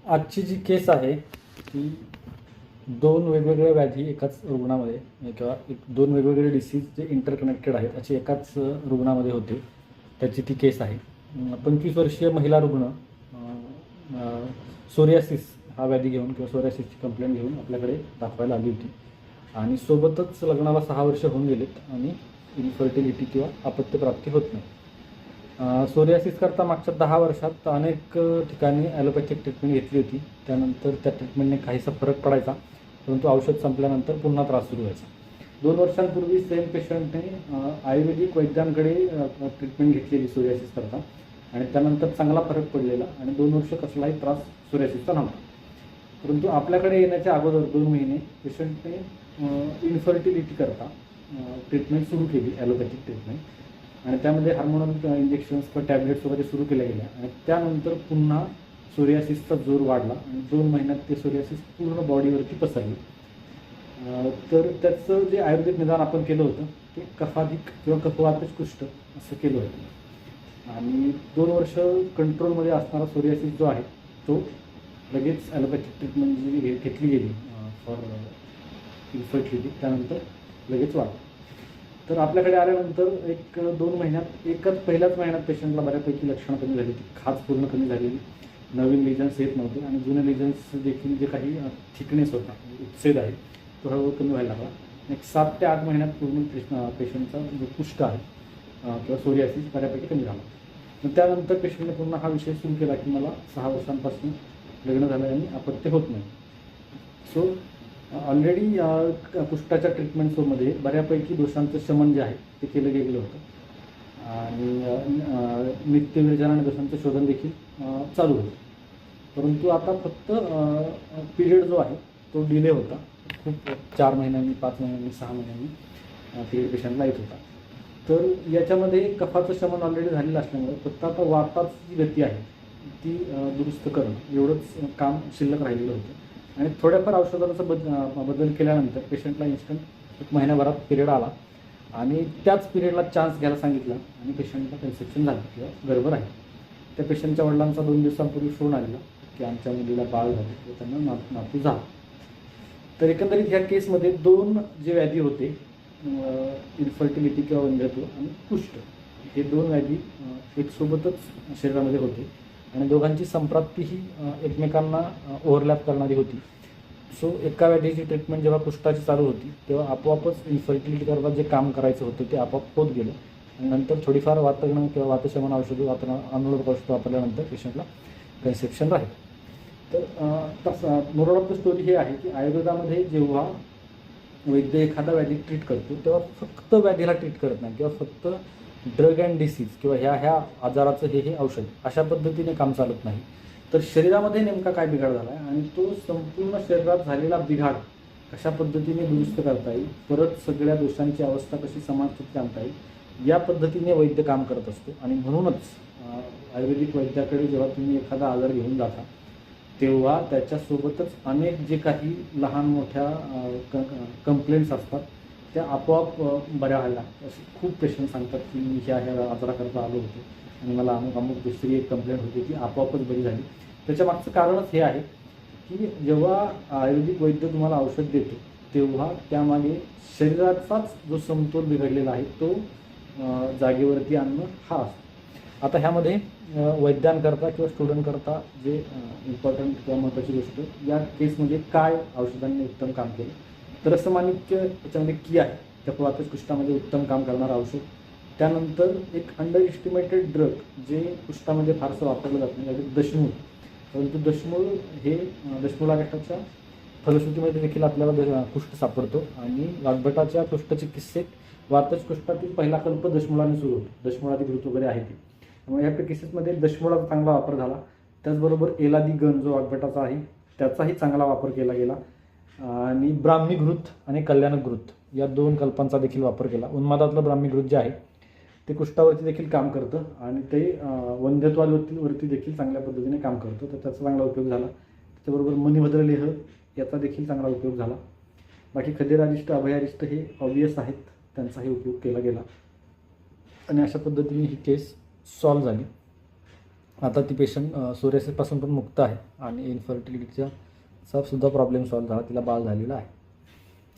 आजची जी केस आहे ती दोन वेगवेगळ्या व्याधी एकाच रुग्णामध्ये किंवा दोन वेगवेगळे डिसीज जे इंटरकनेक्टेड आहेत असे एकाच रुग्णामध्ये होते, त्याची ती केस आहे. 25 वर्षीय महिला रुग्ण सोरियासिस हा व्याधी घेऊन किंवा सोरियासिसची कंप्लेंट घेऊन आपल्याकडे दाखवायला आली होती आणि सोबतच लग्नाला 6 वर्ष होऊन गेलेत आणि इन्फर्टिलिटी किंवा अपत्यप्राप्ती होत नाही. सोरियासिस करता मागच्या 10 वर्षात अनेक ठिकाणी ॲलोपॅथिक ट्रीटमेंट घेतली होती. त्यानंतर त्या ट्रीटमेंटने काहीसा फरक पडायचा, परंतु औषध संपल्यानंतर पुन्हा त्रास सुरू व्हायचा. 2 वर्षांपूर्वी सेम पेशंटने आयुर्वेदिक वैद्यांकडे ट्रीटमेंट घेतलेली सोरियासिस करता आणि त्यानंतर चांगला फरक पडलेला आणि 2 वर्ष कसलाही त्रास सोरियासिसचा नव्हता. परंतु आपल्याकडे येण्याच्या अगोदर 2 महिने पेशंटने इन्फर्टिलिटी करता ट्रीटमेंट सुरू केली, ॲलोपॅथिक ट्रीटमेंट, आणि त्यामध्ये हार्मोनल इंजेक्शन्स किंवा टॅबलेट्स वगैरे सुरू केल्या गेल्या आणि त्यानंतर पुन्हा सोरियासिसचा जोर वाढला आणि 2 महिन्यात ते सोरियासिस पूर्ण बॉडीवरती पसरली. तर त्याचं जे आयुर्वेदिक निदान आपण केलं होतं ते कफाधिक किंवा कफवातच कुष्ठ असं केलं होतं आणि 2 वर्ष कंट्रोलमध्ये असणारा सोरियासिस जो आहे तो लगेच ॲलोपॅथिक ट्रीटमेंट जी घेतली गेली फॉर इन्फर्टिलिटी त्यानंतर लगेच वाढला. तर आपल्याकडे आल्यानंतर 1-2 महिन्यात पहिल्याच महिन्यात पेशंटला बऱ्यापैकी लक्षणं कमी झाली, ती खाज पूर्ण कमी झालेली, नवीन लिजन्स येत नव्हते आणि जुने लिजन्स देखील जे काही थिकनेस होता, उपसेद आहे, तो हळूहळू कमी व्हायला लागला. 7 ते 8 महिन्यात पूर्ण पेशंटचा जो कुष्ठ आहे किंवा सोरियासिस बऱ्यापैकी कमी झाला. मग त्यानंतर पेशंटने पुन्हा हा विषय सुरू केला की मला 6 वर्षांपासून लग्न झालं आणि अपत्य होत नाही. सो ऑलरेडी कुष्ठाच्या ट्रीटमेंटमध्ये बऱ्यापैकी दोषांचं शमन जे आहे ते केलं गेलेलं होतं आणि नित्यविरजन आणि दोषांचं शोधन देखील चालू होतं. परंतु आता फक्त पिरियड जो आहे तो डिले होता, खूप 4 महिन्यांनी, 5 महिन्यांनी, 6 महिन्यांनी पिरियड पेशंटला येत होता. तर याच्यामध्ये कफाचं शमन ऑलरेडी झालेलं असल्यामुळे फक्त आता वाताची जी गती आहे ती दुरुस्त करणं एवढंच काम शिल्लक राहिलेलं होतं आणि थोड्याफार औषधाचा बदल केल्यानंतर पेशंटला इन्स्टंट 1 महिन्याभरात पिरियड आला आणि त्याच पिरियडला चान्स घ्यायला सांगितला आणि पेशंटला कन्सेप्शन झालं किंवा गर्भ राहील. त्या पेशंटच्या वडिलांचा 2 दिवसांपूर्वी फोन आलेला की आमच्या मुलीला बाळ झालं किंवा त्यांना नातू झाला. तर एकंदरीत ह्या केसमध्ये 2 जे व्याधी होते, इन्फर्टिलिटी किंवा वंध्यत्व आणि कुष्ठ, हे 2 व्याधी एकसोबतच शरीरामध्ये होते आणि दोघांची संप्राप्ती ही एकमेकांना ओव्हरलॅप करणारी होती. सो एका व्याधीची ट्रीटमेंट जेव्हा कुष्ठाची चालू होती तेव्हा आपोआपच इन्फर्टिलिटी करता जे काम करायचं होतं ते आपोआप होत गेलं आणि नंतर थोडीफार वातगण किंवा वातशमन औषधं अनुलोम औषधं वापरल्यानंतर पेशंटला कन्सेप्शन राहील. तर तसं मोरल ऑफ द स्टोरी हे आहे की आयुर्वेदामध्ये जेव्हा वैद्य एखादा व्याधी ट्रीट करतो तेव्हा फक्त व्याधीला ट्रीट करत नाही किंवा फक्त ड्रग अँड डिसीज किंवा ह्या आजाराचं हे औषध अशा पद्धतीने काम चालत नाही. तर शरीरामध्ये नेमका काय बिघाड झाला आहे आणि तो संपूर्ण शरीरात झालेला बिघाड कशा पद्धतीने दुरुस्त करता येईल, परत सगळ्या दोषांची अवस्था कशी समान स्थितीत आणता येईल, या पद्धतीने वैद्य काम करत असतो. आणि म्हणूनच आयुर्वेदिक वैद्याकडे जेव्हा तुम्ही एखादा आजार घेऊन जाता तेव्हा त्याच्यासोबतच अनेक जे काही लहान मोठ्या कंप्लेंट्स असतात त्या आपोआप बऱ्या व्हायला. असे खूप पेशंट सांगतात की मी ह्या आजाराकरता आलो होतो आणि मला अमुक दुसरी एक कंप्लेंट होती ती आपोआपच बरी झाली. त्याच्या मागचं कारणच हे आहे की जेव्हा आयुर्वेदिक वैद्य तुम्हाला औषध देतो तेव्हा त्यामागे शरीराचाच जो समतोल बिघडलेला आहे तो जागेवरती आणणं हा असतो. आता ह्यामध्ये वैद्यांकरता किंवा स्टुडंटकरता जे इम्पॉर्टंट किंवा महत्त्वाची गोष्ट या केसमध्ये काय औषधांनी उत्तम काम केलं, तर रसमाणिक्य याच्यामध्ये की आहे, कफवातच कुष्ठामध्ये उत्तम काम करणारं औषध. त्यानंतर एक अंडर एस्टिमेटेड ड्रग जे कुष्ठामध्ये फारसं वापरलं जात नाही, दशमूळ. परंतु दशमूलागटाच्या फलश्रुतीमध्ये देखील आपल्याला कुष्ठ सापडतो आणि वाग्भटाच्या कुष्ठचिकित्सेत वातच कुष्ठातील पहिला कल्प दशमूळाने सुरू होतो. दशमूळादी घृत वगैरे आहे ते, त्यामुळे ह्या केसेसमध्ये दशमूळाचा चांगला वापर झाला. त्याचबरोबर एलादी गण जो वाग्भटाचा आहे त्याचाही चांगला वापर केला गेला आणि ब्राह्मी घृत आणि कल्याणक घृत या 2 कल्पांचा देखील वापर केला. उन्मादातलं ब्राह्मी घृत जे आहे ते कुष्ठावरती देखील काम करतं आणि ते वंध्यत्वावरती देखील चांगल्या पद्धतीने काम करतं, तर त्याचा चांगला उपयोग झाला. त्याच्याबरोबर मणिभद्रलेह याचा देखील चांगला उपयोग झाला. बाकी खदिरारिष्ट, अभयारिष्ट हे ऑब्वियस आहेत, त्यांचाही उपयोग केला गेला आणि अशा पद्धतीने ही केस सॉल्व्ह झाली. आता ती पेशंट सोरियासिसपासून पण मुक्त आहे आणि इन्फर्टिलिटीचा सुद्धा प्रॉब्लेम सॉल्व्ह झाला, तिला बाळ झालेला आहे.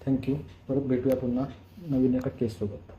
थँक्यू. परत भेटूया पुन्हा नवीन एका केससोबत.